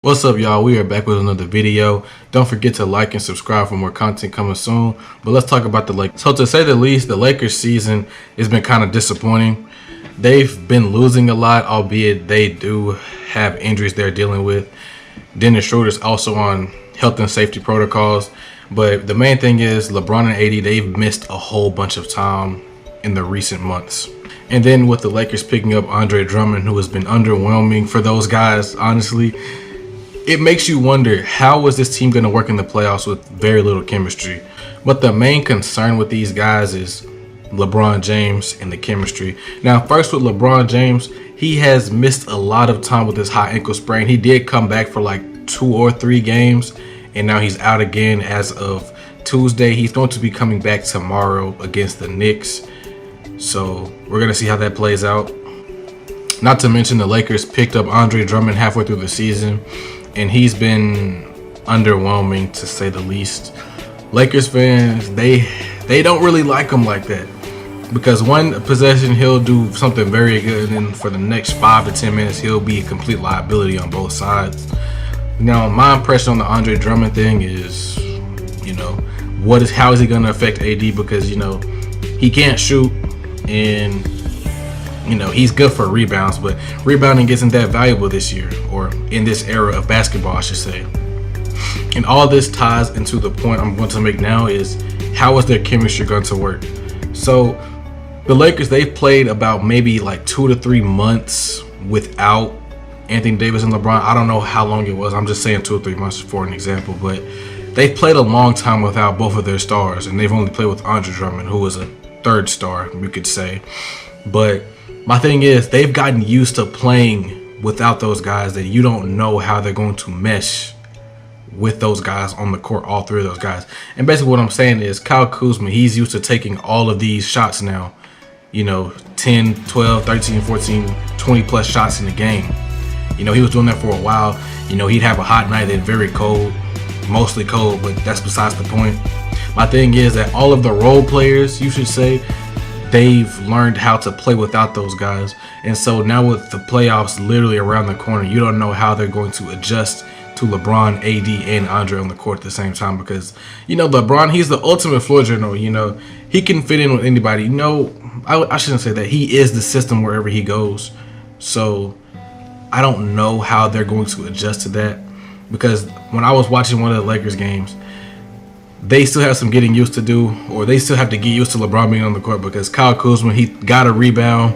What's up, y'all? We are back with another video. Don't forget to like and subscribe for more content coming soon. But let's talk about the Lakers. So to say the least, the Lakers season has been kind of disappointing. They've been losing a lot, albeit they do have injuries they're dealing with. Dennis Schroeder's also on health and safety protocols. But the main thing is LeBron and AD, they've missed a whole bunch of time in the recent months. And then with the Lakers picking up Andre Drummond, who has been underwhelming for those guys, honestly, it makes you wonder, how is this team going to work in the playoffs with very little chemistry? But the main concern with these guys is LeBron James and the chemistry. Now, first with LeBron James, he has missed a lot of time with his high ankle sprain. He did come back for like 2 or 3 games, and now he's out again as of Tuesday. He's going to be coming back tomorrow against the Knicks. So we're going to see how that plays out. Not to mention the Lakers picked up Andre Drummond halfway through the season, and he's been underwhelming to say the least. Lakers fans, they don't really like him like that, because one possession he'll do something very good, and then for the next 5 to 10 minutes he'll be a complete liability on both sides. Now, my impression on the Andre Drummond thing is, how is he going to affect AD? Because he can't shoot, and he's good for rebounds, but rebounding isn't that valuable this year, or in this era of basketball, I should say. And all this ties into the point I'm going to make now is, how is their chemistry going to work? So the Lakers, they've played about maybe like 2 to 3 months without Anthony Davis and LeBron. I don't know how long it was. I'm just saying 2 or 3 months for an example, but they've played a long time without both of their stars, and they've only played with Andre Drummond, who was a third star, we could say. But my thing is, they've gotten used to playing without those guys, that you don't know how they're going to mesh with those guys on the court, all 3 of those guys. And basically what I'm saying is, Kyle Kuzma, he's used to taking all of these shots now, 10, 12, 13, 14, 20 plus shots in the game. He was doing that for a while. He'd have a hot night, then very cold, mostly cold, but that's besides the point. My thing is that all of the role players, you should say, they've learned how to play without those guys. And so now with the playoffs literally around the corner, you don't know how they're going to adjust to LeBron, AD, and Andre on the court at the same time. Because, LeBron, he's the ultimate floor general. He can fit in with anybody. I shouldn't say that. He is the system wherever he goes. So I don't know how they're going to adjust to that. Because when I was watching one of the Lakers games, they still have some getting used to do, or they still have to get used to LeBron being on the court, because Kyle Kuzma, he got a rebound,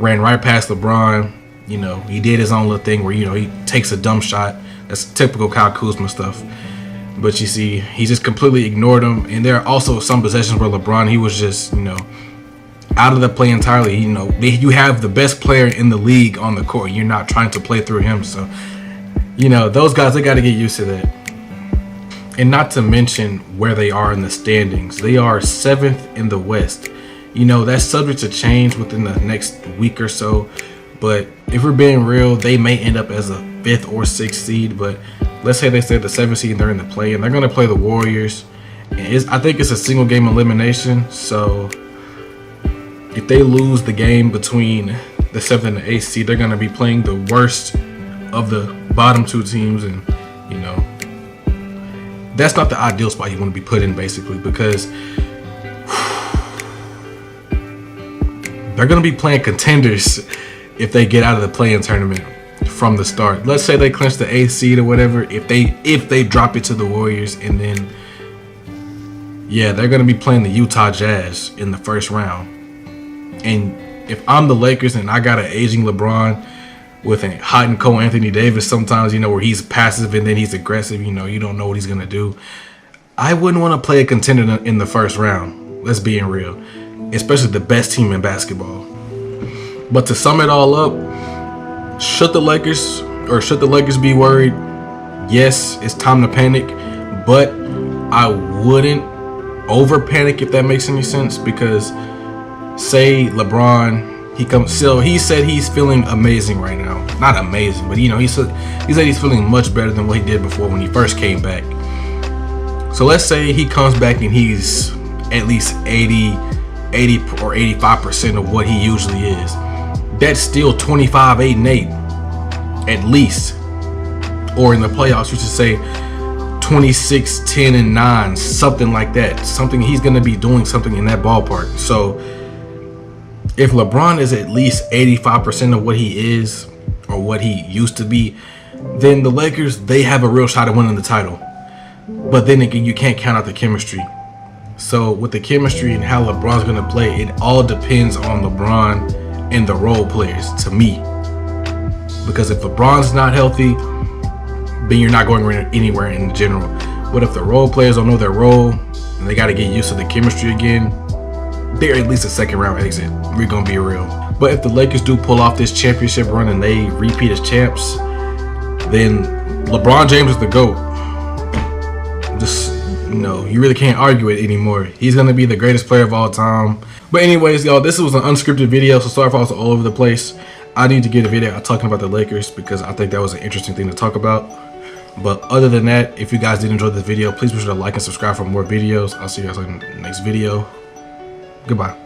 ran right past LeBron. He did his own little thing where, he takes a dumb shot. That's typical Kyle Kuzma stuff. But you see, he just completely ignored him. And there are also some possessions where LeBron, he was just, out of the play entirely. You have the best player in the league on the court. You're not trying to play through him. So, those guys, they got to get used to that. And not to mention where they are in the standings. They are 7th in the West. That's subject to change within the next week or so. But if we're being real, they may end up as a 5th or 6th seed. But let's say they stay the 7th seed and they're in the play, and they're going to play the Warriors. And I think it's a single game elimination. So if they lose the game between the 7th and the 8th seed, they're going to be playing the worst of the bottom 2 teams. And, that's not the ideal spot you want to be put in, basically, because they're going to be playing contenders if they get out of the play-in tournament from the start. Let's say they clinch the 8th seed or whatever. If they drop it to the Warriors, and then they're going to be playing the Utah Jazz in the first round. And if I'm the Lakers and I got an aging LeBron with a hot and cold Anthony Davis sometimes, where he's passive and then he's aggressive, you don't know what he's going to do, I wouldn't want to play a contender in the first round. Let's be real. Especially the best team in basketball. But to sum it all up, should the Lakers be worried? Yes, it's time to panic, but I wouldn't over panic, if that makes any sense, because say LeBron, he said he's feeling amazing right now. Not amazing, but he said he's feeling much better than what he did before when he first came back. So let's say he comes back and he's at least 80 or 85% of what he usually is. That's still 25, 8, and 8 at least. or in the playoffs, you should say 26, 10, and 9, something like that. Something he's going to be doing something in that ballpark. So if LeBron is at least 85% of what he is or what he used to be, then the Lakers, they have a real shot at winning the title. But then again, you can't count out the chemistry. So with the chemistry and how LeBron's going to play, it all depends on LeBron and the role players, to me. Because if LeBron's not healthy, then you're not going anywhere in general. But if the role players don't know their role and they got to get used to the chemistry again, they're at least a second round exit. We're going to be real. But if the Lakers do pull off this championship run and they repeat as champs, then LeBron James is the GOAT. Just, you really can't argue it anymore. He's going to be the greatest player of all time. But anyways, y'all, this was an unscripted video, so sorry if I was all over the place. I need to get a video out talking about the Lakers because I think that was an interesting thing to talk about. But other than that, if you guys did enjoy this video, please be sure to like and subscribe for more videos. I'll see you guys in the next video. Goodbye.